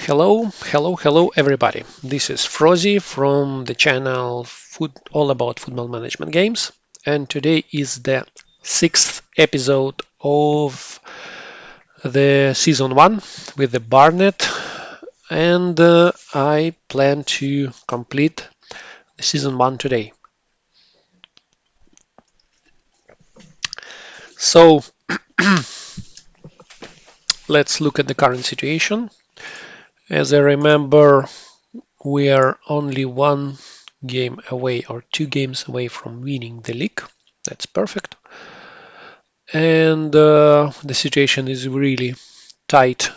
Hello everybody. This is Frozy from the channel All About Football Management Games, and today is the sixth episode of the season one with the Barnet, and I plan to complete the season one today. So let's look at the current situation. As I remember, we are only one game away or two games away from winning the league. That's perfect. And the situation is really tight,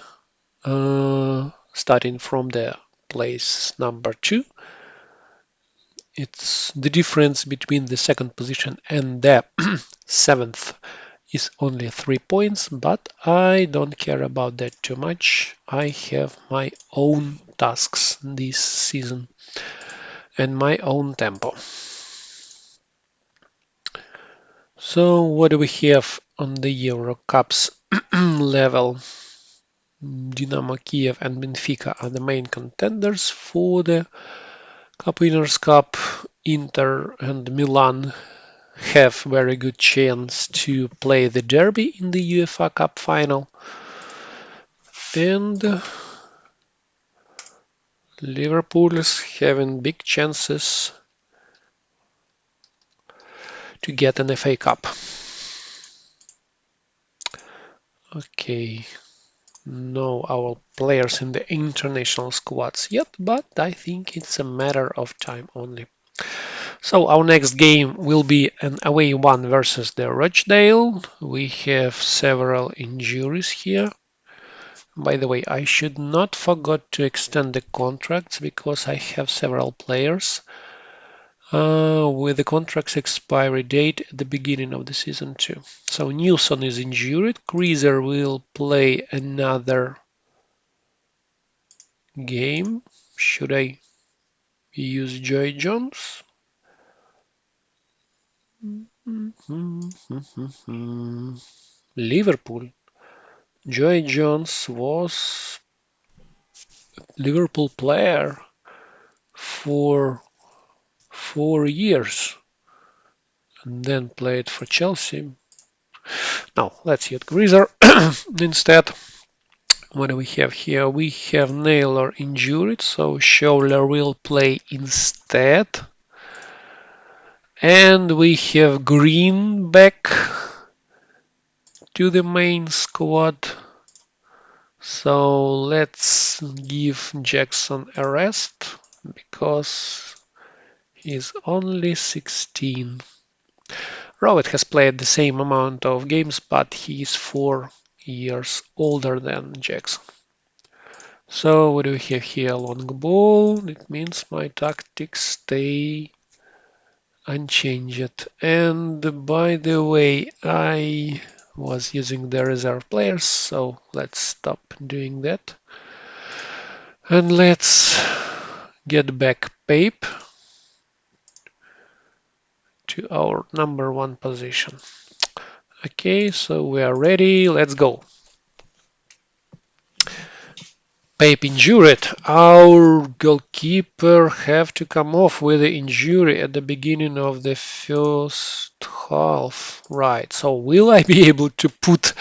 starting from the place number two. It's the difference between the second position and the seventh is only 3 points, but I don't care about that too much. I have my own tasks this season and my own tempo. So what do we have on the Euro Cups level? Dynamo Kiev and Benfica are the main contenders for the Cup Winners' Cup. Inter and Milan have very good chance to play the derby in the UEFA Cup final. And Liverpool is having big chances to get an FA Cup. Okay, no our players in the international squads yet, but I think it's a matter of time only. So our next game will be an away one versus the Rochdale. We have several injuries here. By the way, I should not forget to extend the contracts because I have several players with the contract's expiry date at the beginning of the season too. So Nilsson is injured. Kreezer will play another game. Should I use Joy Jones? Liverpool. Joy Jones was Liverpool player for 4 years and then played for Chelsea. Now let's use Greaser instead. What do we have here? We have Naylor injured, so Schouler will play instead. And we have Green back to the main squad. So let's give Jackson a rest because he's only 16. Robert has played the same amount of games, but he is 4 years older than Jackson. So what do we have here? Long ball. It means my tactics stay unchanged. And by the way, I was using the reserve players, so let's stop doing that. And let's get back Pape to our number one position. Okay, so we are ready. Let's go. Pape injured. Our goalkeeper have to come off with the injury at the beginning of the first half. Right. So will I be able to put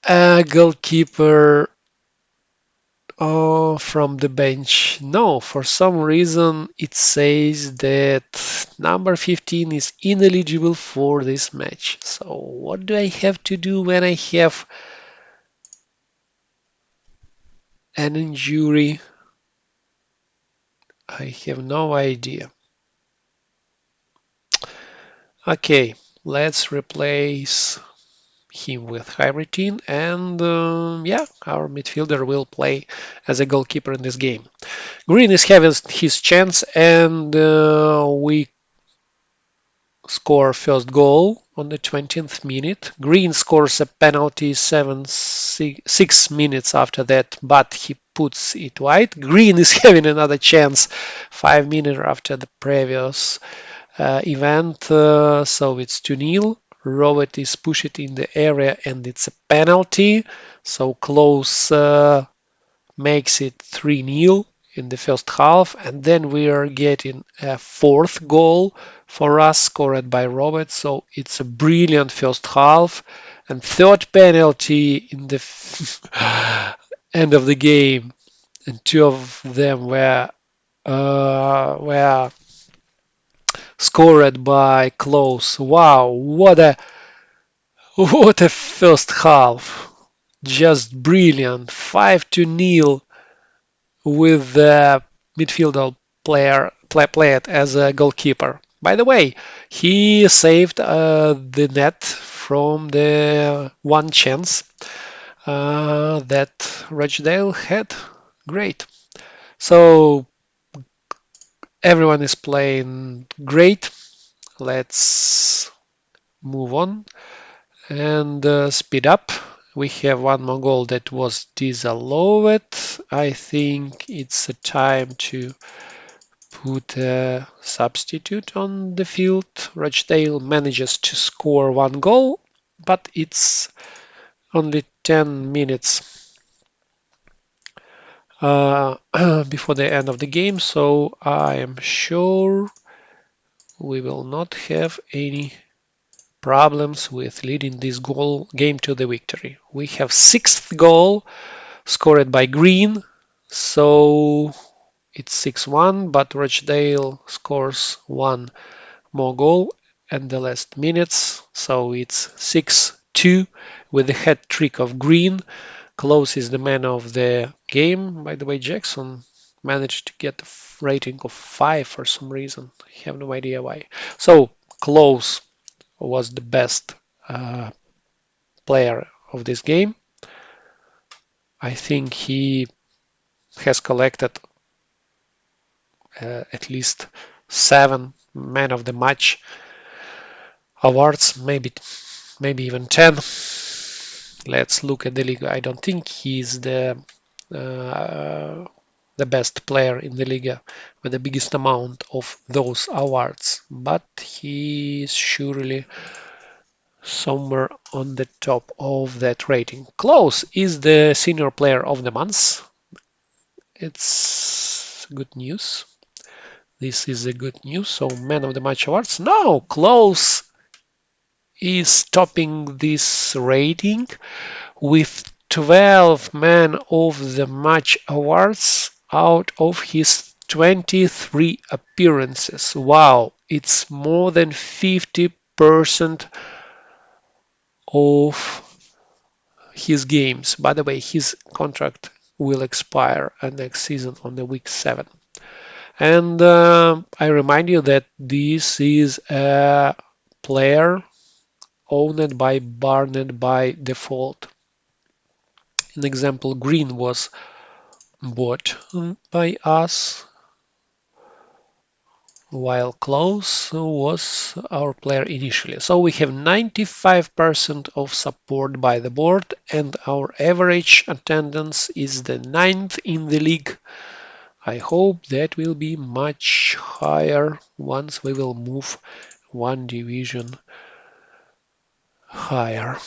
a goalkeeper from the bench? No, for some reason it says that number 15 is ineligible for this match. So what do I have to do when I have an injury? I have no idea. Okay, let's replace him with Hybritin, and yeah, our midfielder will play as a goalkeeper in this game. Green is having his chance, and we score first goal on the 20th minute. Green scores a penalty 6 minutes after that, but he puts it wide. Green is having another chance 5 minutes after the previous event, so it's 2-0. Robert is pushed in the area and it's a penalty. So close makes it 3-0 in the first half, and then we are getting a fourth goal for us scored by Robert. So it's a brilliant first half, and third penalty in the end of the game, and two of them were scored by Close. Wow, what a first half! Just brilliant. 5-0 with the midfielder played as a goalkeeper. By the way, he saved the net from the one chance that Rochdale had. Great. So everyone is playing great. Let's move on and speed up. We have one more goal that was disallowed. I think it's a time to put a substitute on the field. Rochdale manages to score one goal, but it's only 10 minutes before the end of the game, so I am sure we will not have any problems with leading this game to the victory. We have sixth goal scored by Green, so it's 6-1, but Rochdale scores one more goal in the last minutes, so it's 6-2 with the hat trick of Green. Close is the man of the game. By the way, Jackson managed to get a rating of 5 for some reason. I have no idea why. So Close was the best uh, player of this game. I think he has collected at least 7 man of the match awards, maybe even 10. Let's look at the league. I don't think he's uh, the best player in the league with the biggest amount of those awards, but he is surely somewhere on the top of that rating. Close is the senior player of the month. It's good news. This is a good news. So man of the match awards. No, Close is topping this rating with 12 man of the match awards out of his 23 appearances. Wow, it's more than 50% of his games. By the way, his contract will expire next season on the week 7. And I remind you that this is a player owned by Barnet by default. An example, Green was bought by us, while Close was our player initially. So we have 95% of support by the board, and our average attendance is the 9th in the league. I hope that will be much higher once we will move one division higher.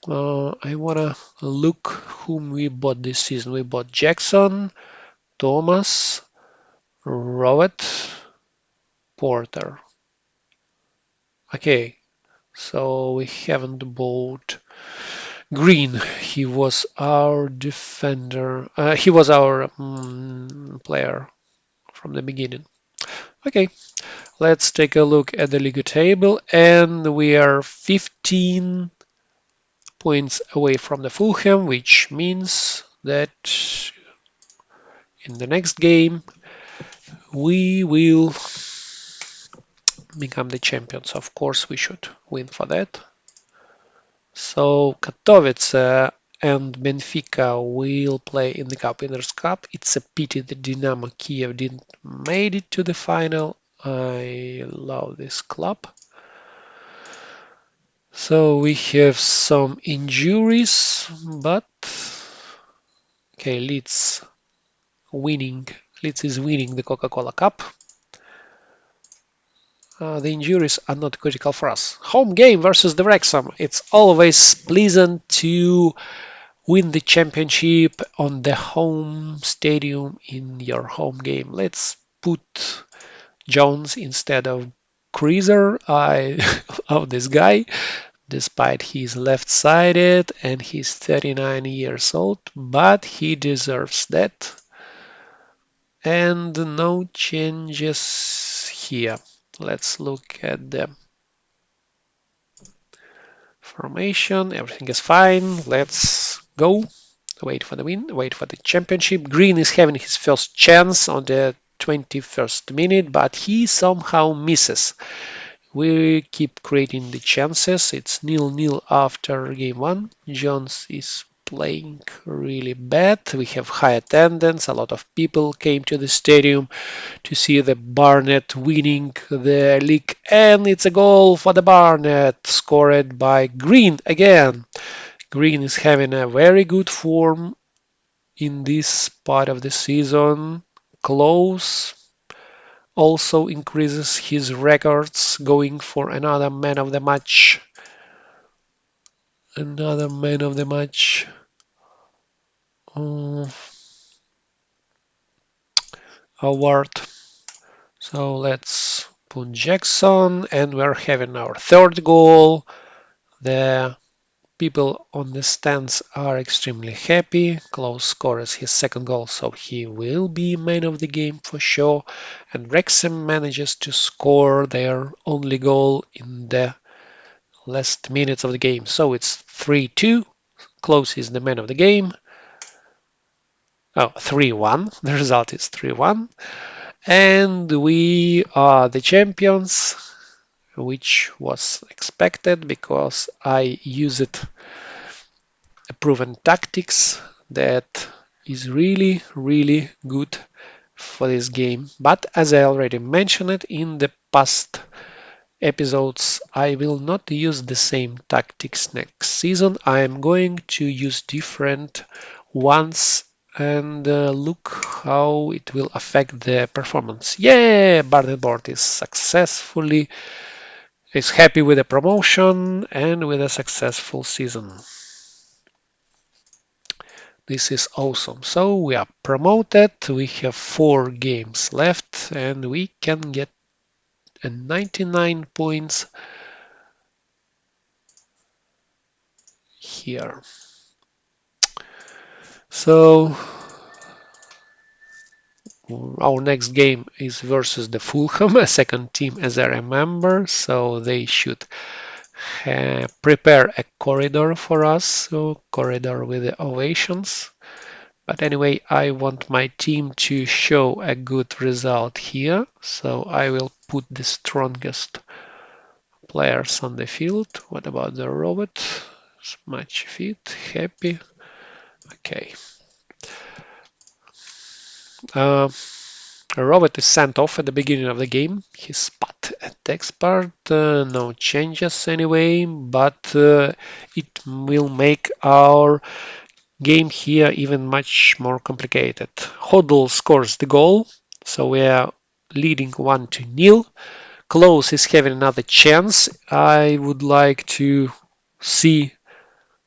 I wanna look whom we bought this season. We bought Jackson, Thomas, Rowett, Porter. Okay, so we haven't bought Green. He was our defender. He was our player from the beginning. Okay, let's take a look at the league table, and we are 15 points away from the Fulham, which means that in the next game we will become the champions. Of course, we should win for that. So Katowice and Benfica will play in the Cup Winners' Cup. It's a pity that Dynamo Kiev didn't made it to the final. I love this club. So we have some injuries, but okay, Leeds is winning the Coca-Cola Cup. The injuries are not critical for us. Home game versus the Wrexham. It's always pleasant to win the championship on the home stadium in your home game. Let's put Jones instead of Creaser. I love this guy, despite he's left-sided and he's 39 years old, but he deserves that. And no changes here. Let's look at the formation. Everything is fine. Let's go. Wait for the win. Wait for the championship. Green is having his first chance on the 21st minute, but he somehow misses. We keep creating the chances. It's nil-nil after game one. Jones is playing really bad. We have high attendance. A lot of people came to the stadium to see the Barnet winning the league, and it's a goal for the Barnet, scored by Green again. Green is having a very good form in this part of the season. Close also increases his records, going for another man of the match. Another man of the match. uh, Award. So let's put Jackson, and we're having our third goal. The people on the stands are extremely happy. Klaus scores his second goal, so he will be man of the game for sure. And Wrexham manages to score their only goal in the last minutes of the game. So it's 3-2. Klaus is the man of the game. Oh, 3-1. The result is 3-1. And we are the champions, which was expected because I used a proven tactics that is really, really good for this game. But as I already mentioned it in the past episodes, I will not use the same tactics next season. I am going to use different ones and look how it will affect the performance. Yeah, Barnet board is happy with the promotion and with a successful season. This is awesome. So we are promoted. We have 4 games left and we can get a 99 points here. So our next game is versus the Fulham, a second team as I remember. So they should prepare a corridor for us. So corridor with the ovations. But anyway, I want my team to show a good result here. So I will put the strongest players on the field. What about the robot? Match fit, happy. Okay. Uh, Robert is sent off at the beginning of the game. He spot at expert, no changes anyway, but it will make our game here even much more complicated. Hoddle scores the goal, so we are leading 1-0. Close is having another chance. I would like to see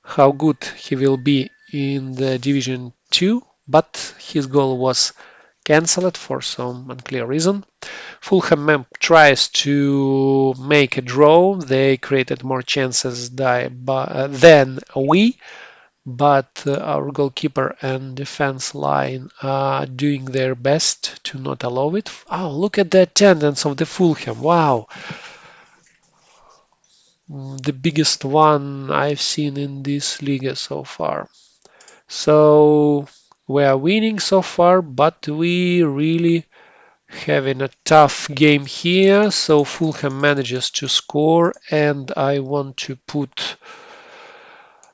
how good he will be in the Division 2, but his goal was cancelled for some unclear reason. Fulham tries to make a draw. They created more chances than we, but our goalkeeper and defense line are doing their best to not allow it. Oh, look at the attendance of the Fulham. Wow. The biggest one I've seen in this league so far. So we are winning so far, but we really having a tough game here. So Fulham manages to score, and I want to put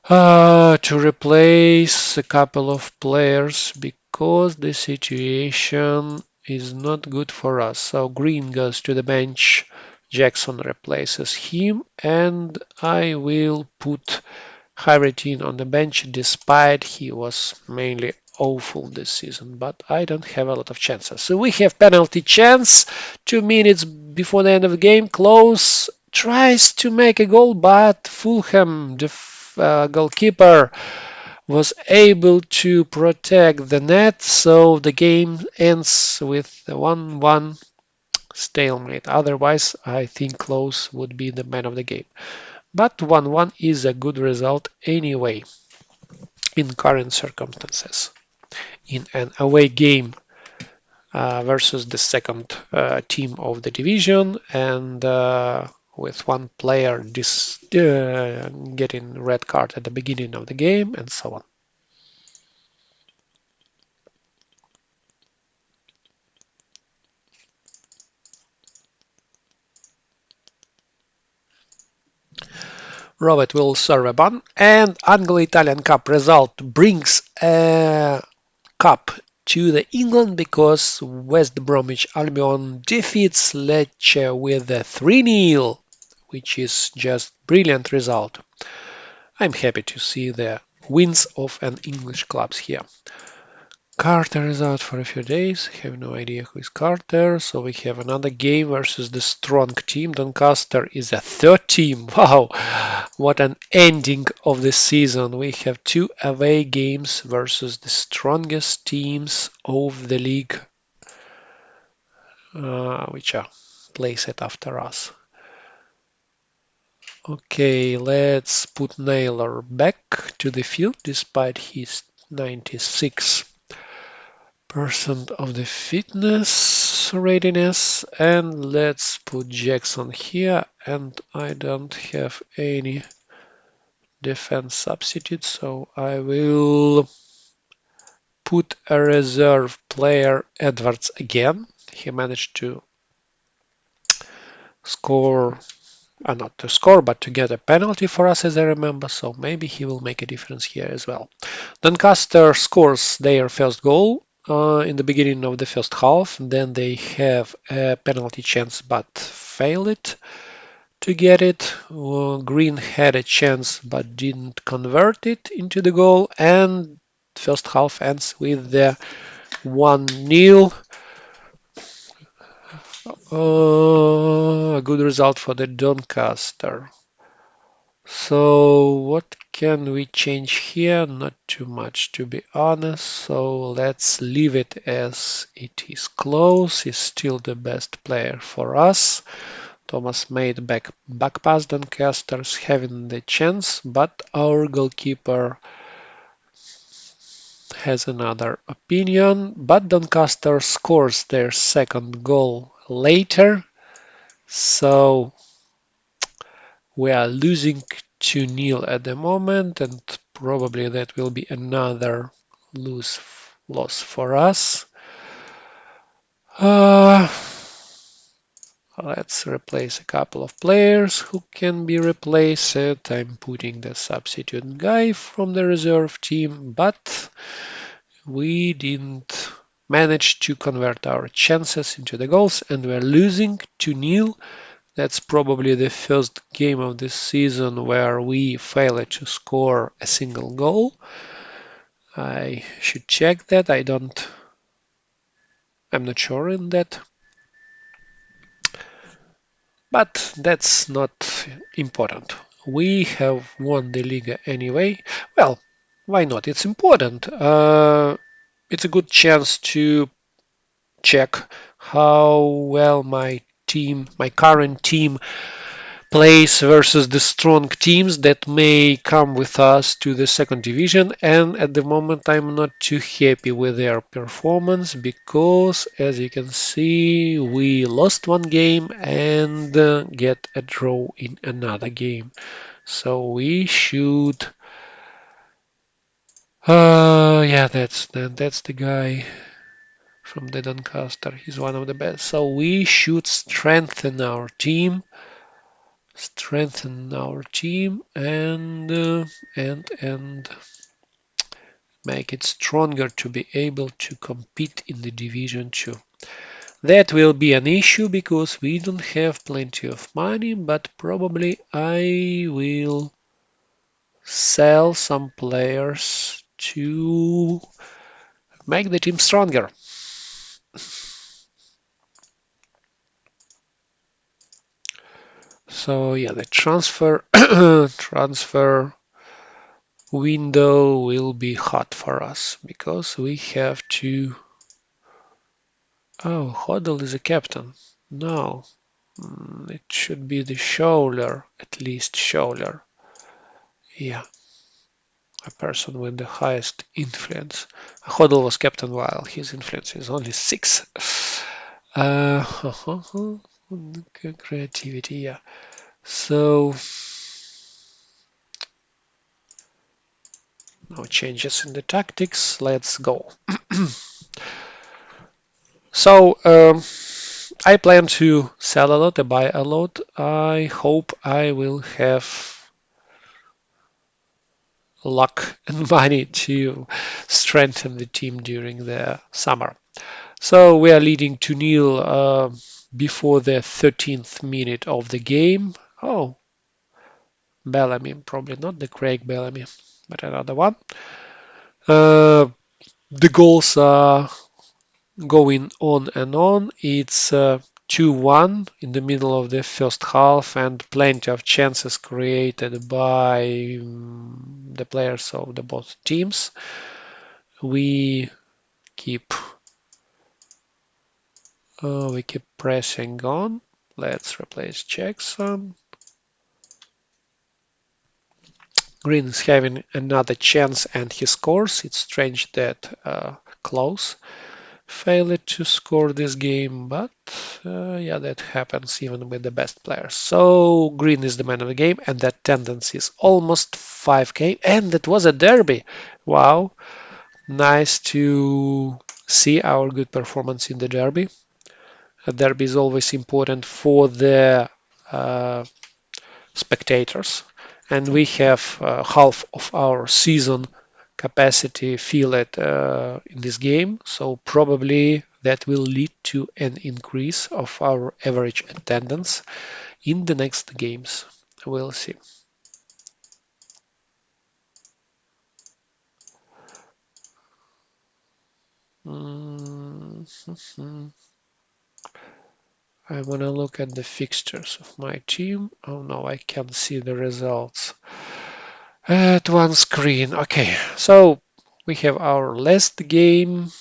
to replace a couple of players because the situation is not good for us. So Green goes to the bench, Jackson replaces him, and I will put Harritin on the bench despite he was mainly awful this season, but I don't have a lot of chances. So we have penalty chance, 2 minutes before the end of the game. Close tries to make a goal, but Fulham, the goalkeeper, was able to protect the net, so the game ends with a 1-1 stalemate. Otherwise, I think Klose would be the man of the game. But 1-1 is a good result anyway in current circumstances. In an away game versus the second team of the division, and with one player getting red card at the beginning of the game, and so on. Robert will serve a bun, and Anglo-Italian Cup result brings a cup to the England because West Bromwich Albion defeats Lecce with a 3-0, which is just brilliant result. I'm happy to see the wins of an English clubs here. Carter is out for a few days. Have no idea who is Carter. So we have another game versus the strong team. Doncaster is a third team. Wow, what an ending of the season. We have two away games versus the strongest teams of the league, which are placed after us. Okay, let's put Naylor back to the field despite his 96% of the fitness readiness, and let's put Jackson here, and I don't have any defense substitute, so I will put a reserve player Edwards again. He managed to score, not to score, but to get a penalty for us, as I remember, so maybe he will make a difference here as well. Doncaster scores their first goal in the beginning of the first half. Then they have a penalty chance but fail it to get it. Green had a chance but didn't convert it into the goal. And first half ends with the 1-0. A good result for the Doncaster. So what can we change here? Not too much, to be honest. So let's leave it as it is. Close is still the best player for us. Thomas made back pass. Doncaster's having the chance, but our goalkeeper has another opinion. But Doncaster scores their second goal later. So we are losing 2-0 at the moment, and probably that will be another loss for us. Let's replace a couple of players who can be replaced. I'm putting the substitute guy from the reserve team, but we didn't manage to convert our chances into the goals, and we're losing 2-0. That's probably the first game of this season where we failed to score a single goal. I should check that. I'm not sure in that. But that's not important. We have won the league anyway. Well, why not? It's important. It's a good chance to check how well my current team plays versus the strong teams that may come with us to the second division. And at the moment, I'm not too happy with their performance because, as you can see, we lost one game and get a draw in another game. So we should. Yeah, that's the guy from the Doncaster. He's one of the best. So we should strengthen our team and make it stronger to be able to compete in the Division 2. That will be an issue because we don't have plenty of money, but probably I will sell some players to make the team stronger. So yeah, the transfer window will be hot for us because we have to. Oh, Hodel is a captain. No, it should be the shoulder, at least shoulder. Yeah, a person with the highest influence. Hodel was captain while his influence is only 6. Uh, creativity, yeah. So, no changes in the tactics. Let's go. So, I plan to sell a lot, buy a lot. I hope I will have luck and money to strengthen the team during the summer. So we are leading 2-0 before the 13th minute of the game. Oh, Bellamy, probably not the Craig Bellamy, but another one. Uh, the goals are going on and on. It's 2-1 in the middle of the first half and plenty of chances created by the players of the both teams. We keep pressing on. Let's replace Jackson. Green is having another chance and he scores. It's strange that Close failed to score this game, but yeah, that happens even with the best players. So Green is the man of the game, and that tendency is almost 5K, and that was a derby. Wow, nice to see our good performance in the derby. A derby is always important for the uh, spectators, and we have half of our season capacity filled in this game, so probably that will lead to an increase of our average attendance in the next games. We'll see. Mm, I want to look at the fixtures of my team. Oh no, I can't see the results at one screen. Okay, so we have our last game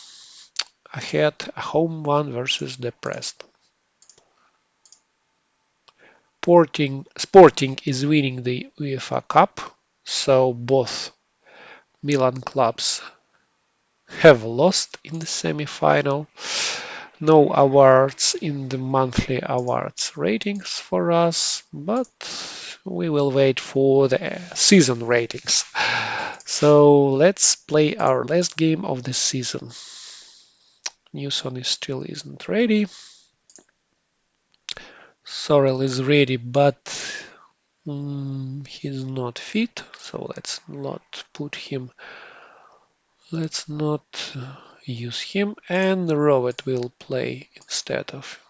ahead, a home one versus the Preston. Sporting is winning the UEFA Cup, so both Milan clubs have lost in the semi-final. No awards in the monthly awards ratings for us, but we will wait for the season ratings. So let's play our last game of the season. Newson is still isn't ready. Sorrel is ready, but he's not fit, so let's not put him. Let's not use him, and Rowett will play instead of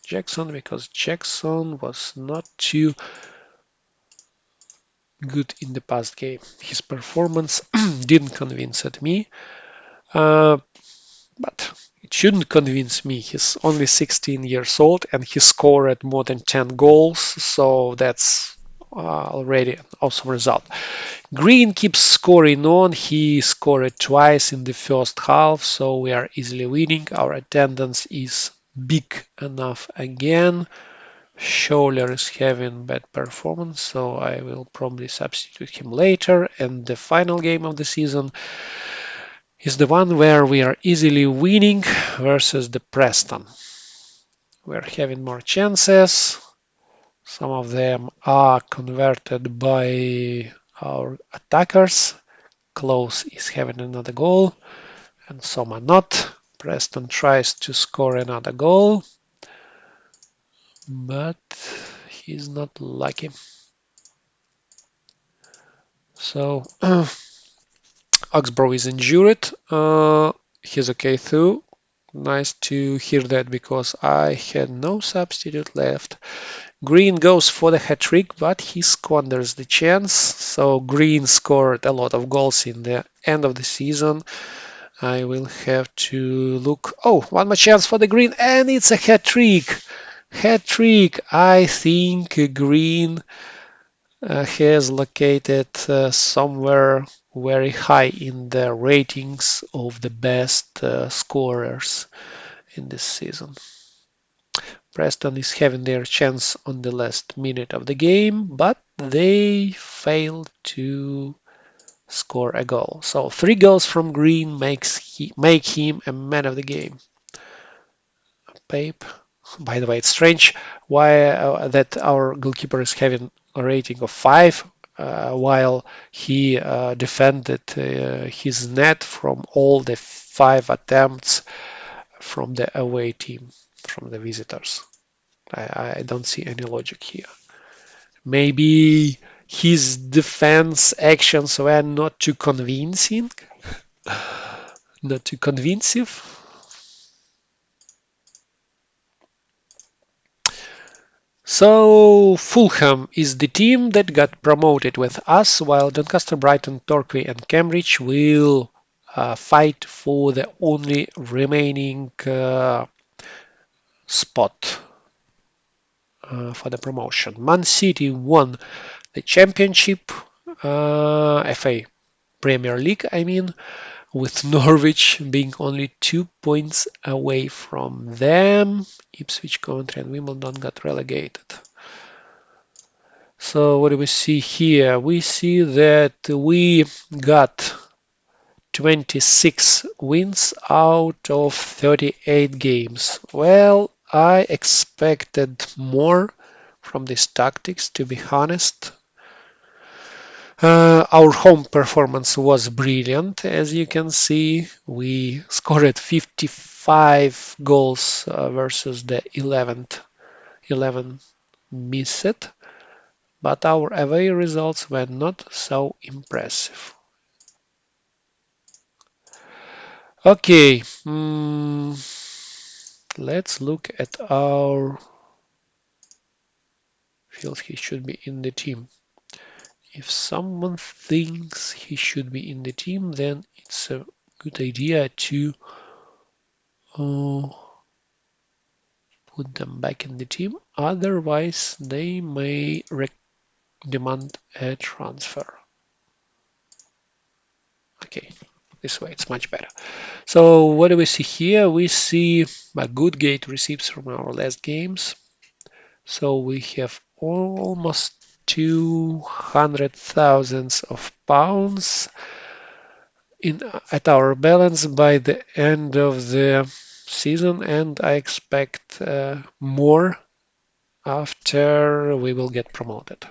Jackson because Jackson was not too good in the past game. His performance didn't convince me, uh, but it shouldn't convince me. He's only 16 years old and he scored more than 10 goals, so that's already an awesome result. Green keeps scoring on. He scored twice in the first half, so we are easily winning. Our attendance is big enough again. Scholler is having bad performance, so I will probably substitute him later. And the final game of the season is the one where we are easily winning versus the Preston. We're having more chances. Some of them are converted by our attackers. Close is having another goal, and some are not. Preston tries to score another goal, but he's not lucky. So Oxborough is injured. He's okay too. Nice to hear that because I had no substitute left. Green goes for the hat trick, but he squanders the chance. So Green scored a lot of goals in the end of the season. I will have to look. Oh, one more chance for the Green, and it's a hat trick. Hat trick. I think Green has located somewhere very high in the ratings of the best scorers in this season. Preston is having their chance on the last minute of the game, but they failed to score a goal. So 3 goals from Green make him a man of the game. Pape. By the way, it's strange why that our goalkeeper is having a rating of 5 while he defended his net from all the 5 attempts from the away team, from the visitors. I don't see any logic here. Maybe his defense actions were not too convincing, not too convincing. So Fulham is the team that got promoted with us, while Doncaster, Brighton, Torquay, and Cambridge will fight for the only remaining spot for the promotion. Man City won the championship, FA Premier League, I mean, with Norwich being only 2 points away from them. Ipswich, Coventry, and Wimbledon got relegated. So what do we see here? We see that we got 26 wins out of 38 games. Well, I expected more from these tactics, to be honest. Our home performance was brilliant, as you can see. We scored 55 goals versus the 11 missed, but our away results were not so impressive. Okay, let's look at our feels he should be in the team. If someone thinks he should be in the team, then it's a good idea to uh, put them back in the team. Otherwise, they may demand a transfer. Okay, this way it's much better. So what do we see here? We see a good gate receipts from our last games. So we have almost 200,000 of pounds in at our balance by the end of the season, and I expect more after we will get promoted.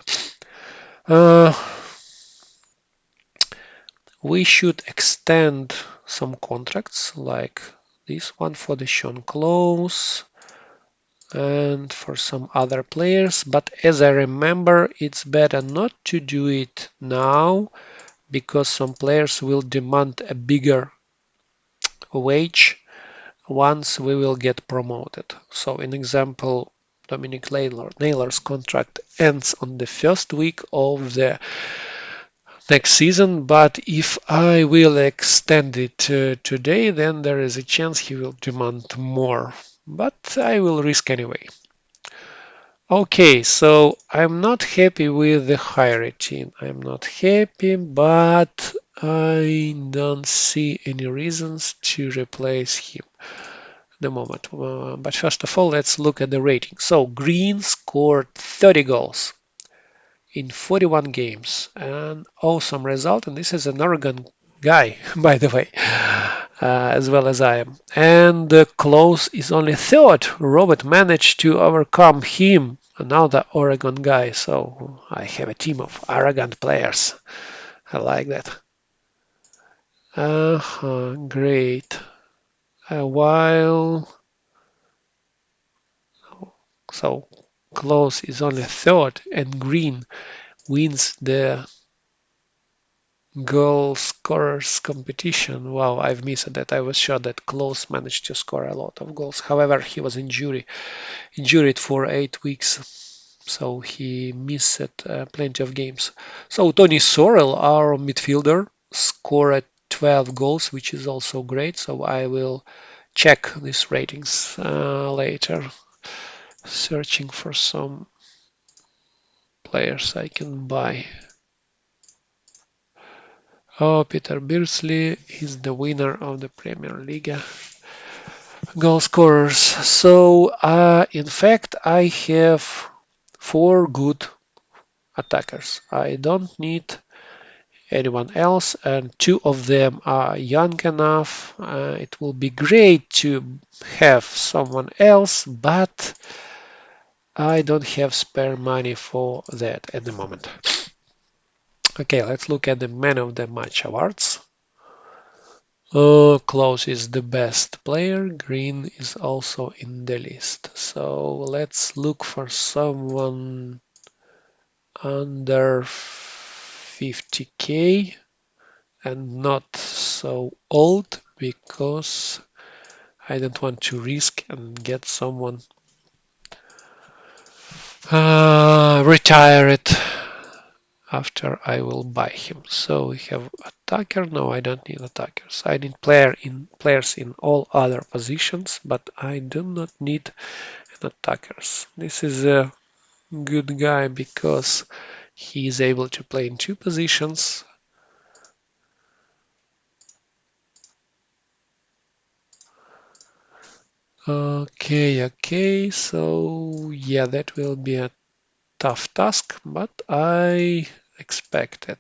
Uh, we should extend some contracts like this one for the Sean Close and for some other players, but as I remember, it's better not to do it now because some players will demand a bigger wage once we will get promoted. So, in example, Dominic Naylor's contract ends on the first week of the next season, but if I will extend it today, then there is a chance he will demand more. But I will risk anyway. Okay, so I'm not happy with the hierarchy. I'm not happy, but I don't see any reasons to replace him at the moment. But first of all, let's look at the rating. So Green scored 30 goals in 41 games. An awesome result, and this is an Oregon guy, by the way, as well as I am. And Close is only third. Robert managed to overcome him, another Oregon guy. So I have a team of arrogant players. I like that. Great. While so Close is only third, and Green wins the goal scorers competition. Wow, I've missed that. I was sure that Close managed to score a lot of goals. However, he was injured for 8 weeks, so he missed plenty of games. So Tony Sorrell, our midfielder, scored 12 goals, which is also great. So I will check these ratings later, searching for some players I can buy. Oh, Peter Beardsley is the winner of the Premier League goal scorers. So, in fact, I have four good attackers. I don't need anyone else, and two of them are young enough. It will be great to have someone else, but I don't have spare money for that at the moment. Okay, let's look at the Man of the Match awards. Klose is the best player. Green is also in the list. So let's look for someone under 50k and not so old because I don't want to risk and get someone retire it after I will buy him. So we have attacker. No, I don't need attackers. I need players in all other positions, but I do not need an attackers. This is a good guy because he is able to play in two positions. Okay, so yeah, that will be a tough task, but I expected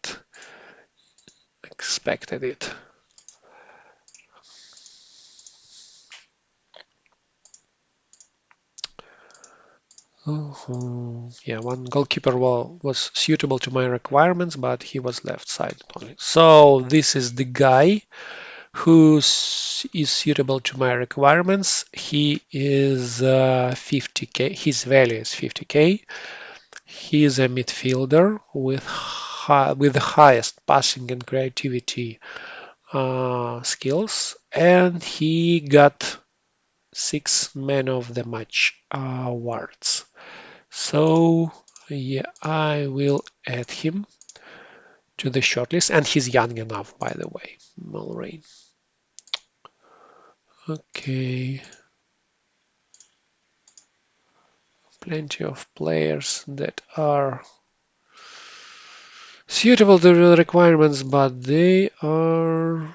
it. Yeah, one goalkeeper was suitable to my requirements, but he was left side only. So this is the guy who is suitable to my requirements. He is 50k. His value is 50k. He is a midfielder with the highest passing and creativity skills, and he got 6 Man of the Match awards. So yeah, I will add him to the shortlist, and he's young enough, by the way, Mulrain. Okay, plenty of players that are suitable to the requirements, but they are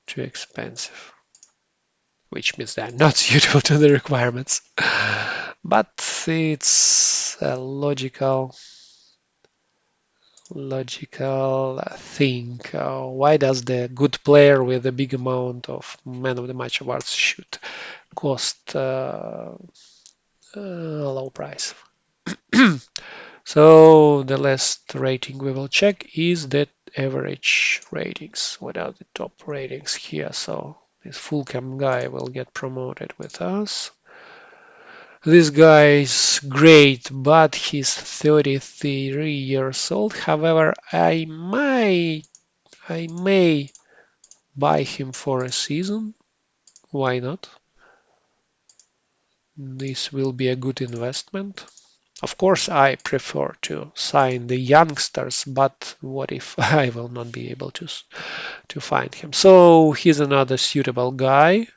too expensive, which means they're not suitable to the requirements. But it's a logical thing. Why does the good player with a big amount of Man of the Match awards should cost a low price? So the last rating we will check is the average ratings without the top ratings here. So this full cam guy will get promoted with us. This guy is great, but he's 33 years old. However, I may buy him for a season. Why not? This will be a good investment. Of course, I prefer to sign the youngsters, but what if I will not be able to find him? So he's another suitable guy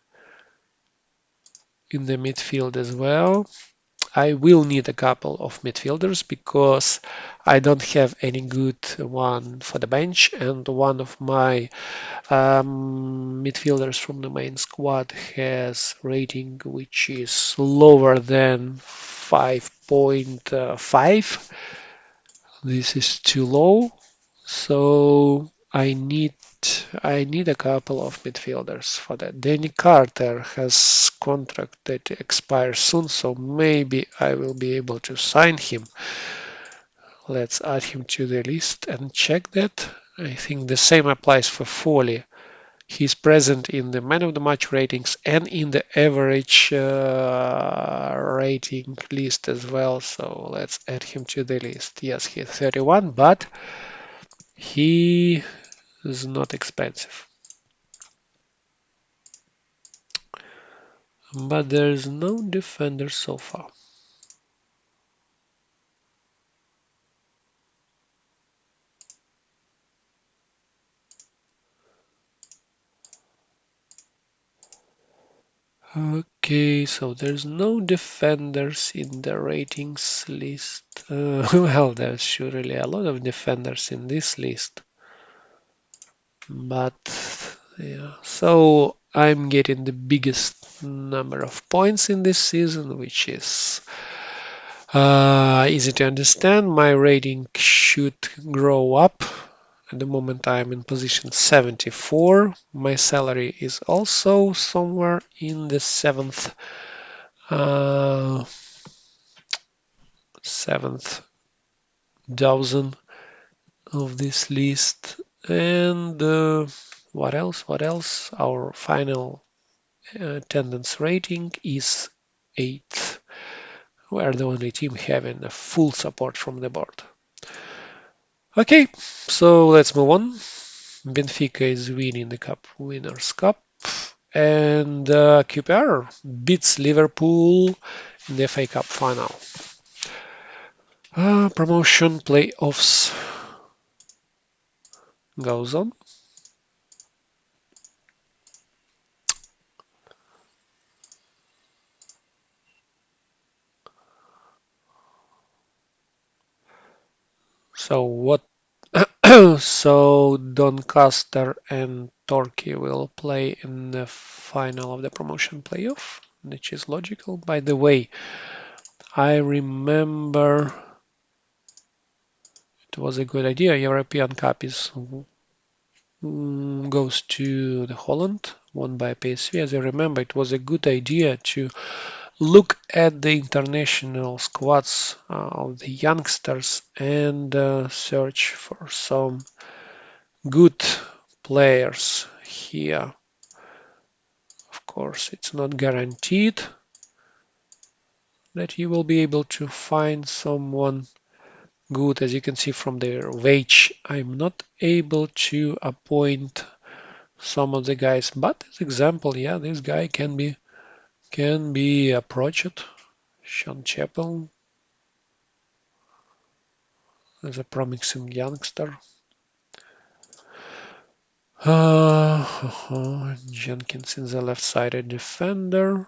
in the midfield as well. I will need a couple of midfielders because I don't have any good one for the bench, and one of my midfielders from the main squad has rating which is lower than 5.5. This is too low, so I need a couple of midfielders for that. Danny Carter has contract that expires soon, so maybe I will be able to sign him. Let's add him to the list and check that. I think the same applies for Foley. He's present in the Man of the Match ratings and in the average rating list as well. So let's add him to the list. Yes, he's 31, but he is not expensive. But there's no defender so far. Okay, so there's no defenders in the ratings list. Well, there's surely a lot of defenders in this list. But yeah, so I'm getting the biggest number of points in this season, which is easy to understand. My rating should grow up. At the moment, I'm in position 74. My salary is also somewhere in the uh, seventh dozen of this list. And what else? What else? Our final attendance rating is 8. We are the only team having a full support from the board. Okay, so let's move on. Benfica is winning the Cup Winners' Cup, and QPR beats Liverpool in the FA Cup final. Promotion playoffs goes on. So what? So Doncaster and Torquay will play in the final of the promotion playoff, which is logical. By the way, I remember it was a good idea. European Cup goes to the Holland, won by PSV. As I remember, it was a good idea to look at the international squads of the youngsters and search for some good players here. Of course, it's not guaranteed that you will be able to find someone good. As you can see from their wage, I'm not able to appoint some of the guys, but as example, yeah, this guy can be approached. Sean Chappell is a promising youngster. Jenkins is a left-sided defender.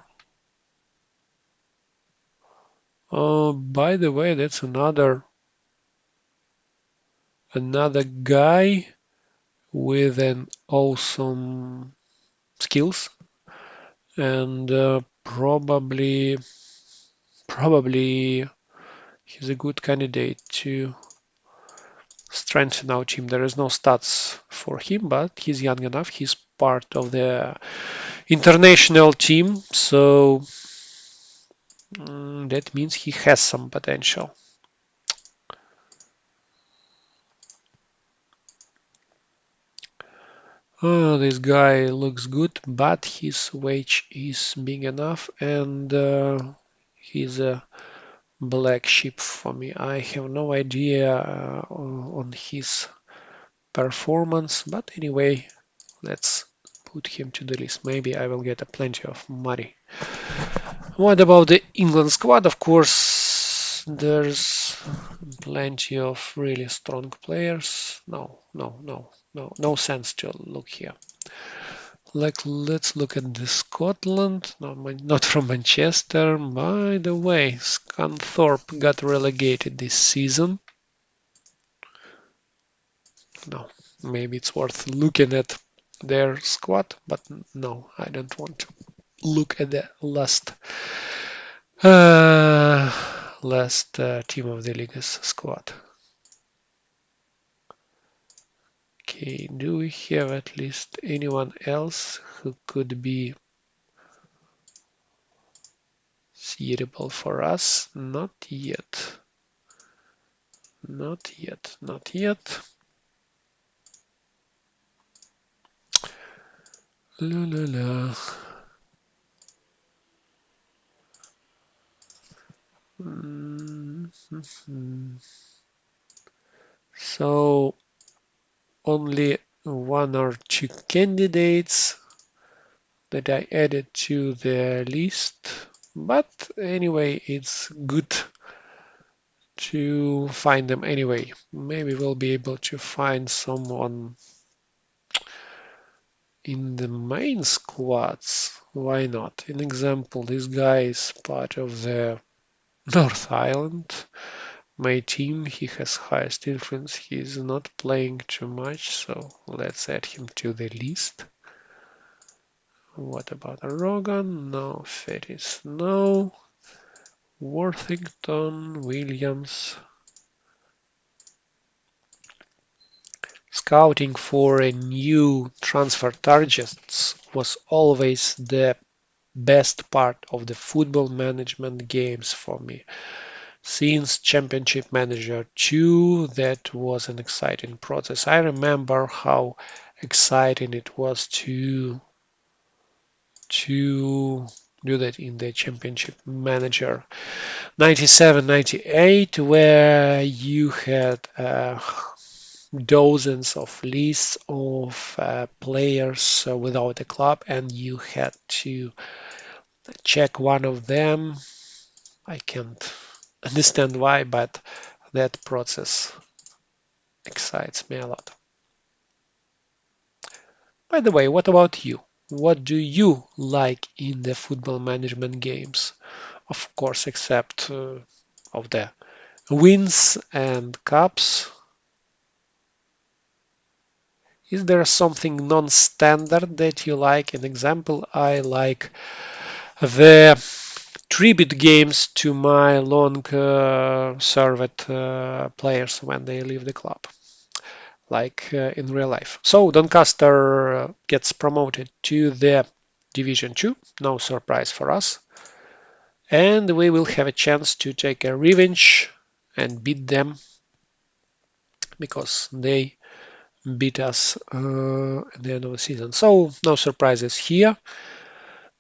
By the way, that's another guy with an awesome skills and probably he's a good candidate to strengthen our team. There is no stats for him, but he's young enough. He's part of the international team, so that means he has some potential. Oh, this guy looks good, but his wage is big enough, and he's a black sheep for me. I have no idea on his performance, but anyway, let's put him to the list. Maybe I will get a plenty of money. What about the England squad? Of course, there's plenty of really strong players. No sense to look here. Like, let's look at the Scotland. No, not from Manchester. By the way, Scunthorpe got relegated this season. No, maybe it's worth looking at their squad, but no, I don't want to look at the uh, last team of the league's squad. Okay, do we have at least anyone else who could be suitable for us? Not yet. Not yet. Not yet. La la la. So only one or two candidates that I added to the list. But anyway, it's good to find them anyway. Maybe we'll be able to find someone in the main squads, why not? An example, this guy is part of the North Island. My team, he has highest influence. He is not playing too much, so let's add him to the list. What about Rogan? No. Fetis? No. Worthington, Williams. Scouting for a new transfer targets was always the best part of the football management games for me. Since Championship Manager 2, that was an exciting process. I remember how exciting it was to do that in the Championship Manager 97, 98, where you had dozens of lists of players without a club, and you had to check one of them. I can't understand why, but that process excites me a lot. By the way, what about you? What do you like in the football management games? Of course, except of the wins and cups. Is there something non-standard that you like? An example, I like the tribute games to my long served players when they leave the club, like in real life. So Doncaster gets promoted to the Division 2, no surprise for us, and we will have a chance to take a revenge and beat them because they beat us at the end of the season. So no surprises here.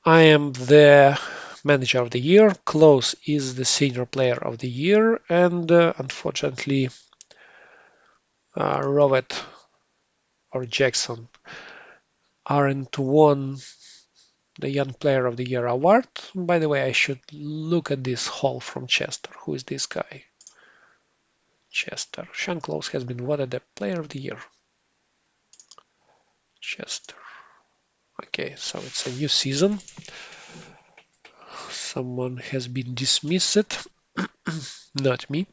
I am the manager of the year. Klose is the senior player of the year, and unfortunately, Rowett or Jackson aren't won the Young Player of the Year award. By the way, I should look at this Hall from Chester. Who is this guy? Chester. Sean Klose has been voted the Player of the Year. Chester. Okay, so it's a new season. Someone has been dismissed. Not me.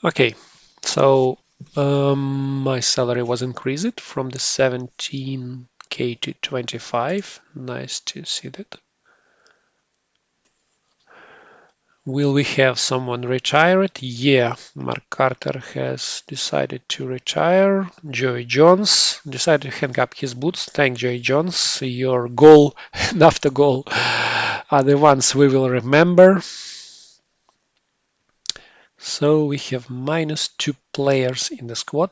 Okay, so my salary was increased from the 17K to 25. Nice to see that. Will we have someone retired? Yeah, Mark Carter has decided to retire. Joey Jones decided to hang up his boots. Thank Joey Jones. Your goal and after goal are the ones we will remember. So we have -2 players in the squad,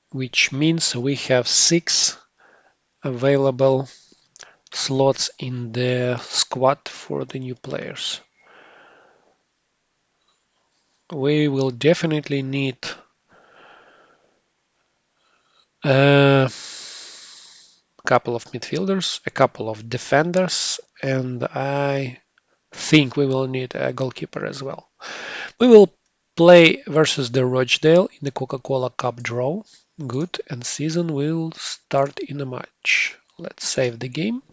which means we have 6 available slots in the squad for the new players. We will definitely need a couple of midfielders, a couple of defenders, and I think we will need a goalkeeper as well. We will play versus the Rochdale in the Coca-Cola Cup draw. Good, and season will start in a match. Let's save the game.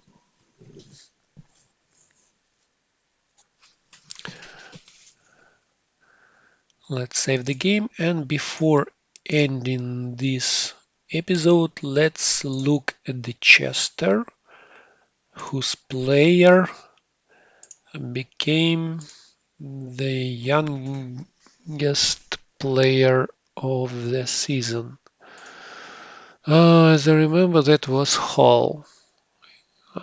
Let's save the game, and before ending this episode, let's look at the Chester, whose player became the youngest player of the season. As I remember, that was Hall.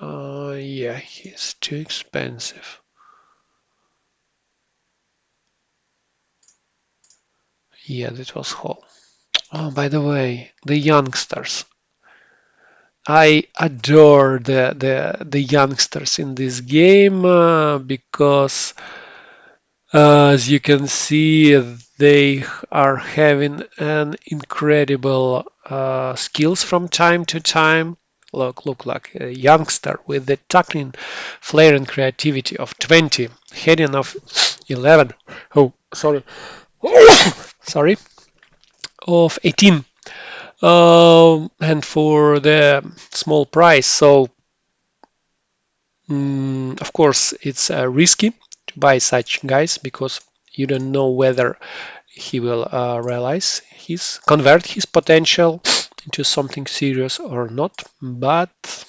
Yeah, he's too expensive. Yeah, that was Hall. Oh, by the way, the youngsters. I adore the youngsters in this game because, as you can see, they are having an incredible skills from time to time. Look like a youngster with the tackling, flair, and creativity of 20, heading of 11. Oh, sorry, sorry, of 18. And for the small price, so of course it's risky to buy such guys because you don't know whether he will realize convert his potential into something serious or not. But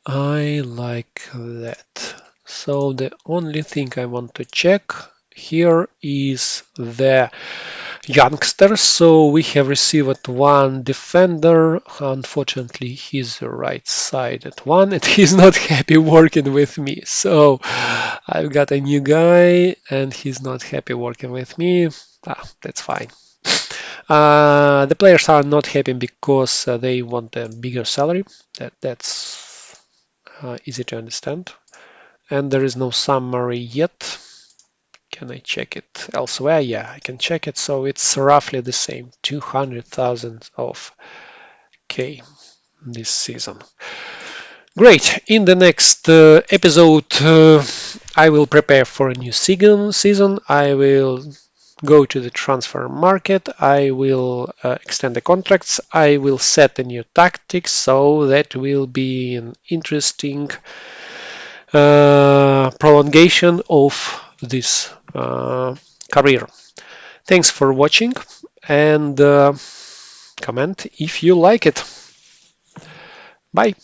I like that. So the only thing I want to check here is the youngsters. So we have received one defender. Unfortunately, he's the right-sided one, and he's not happy working with me. So I've got a new guy, and he's not happy working with me. That's fine. The players are not happy because they want a bigger salary. That's easy to understand. And there is no summary yet. Can I check it elsewhere? Yeah, I can check it. So it's roughly the same, 200,000 of K this season. Great. In the next episode, I will prepare for a new season. I will go to the transfer market. I will extend the contracts. I will set a new tactics. So that will be an interesting prolongation of this career. Thanks for watching and comment if you like it. Bye.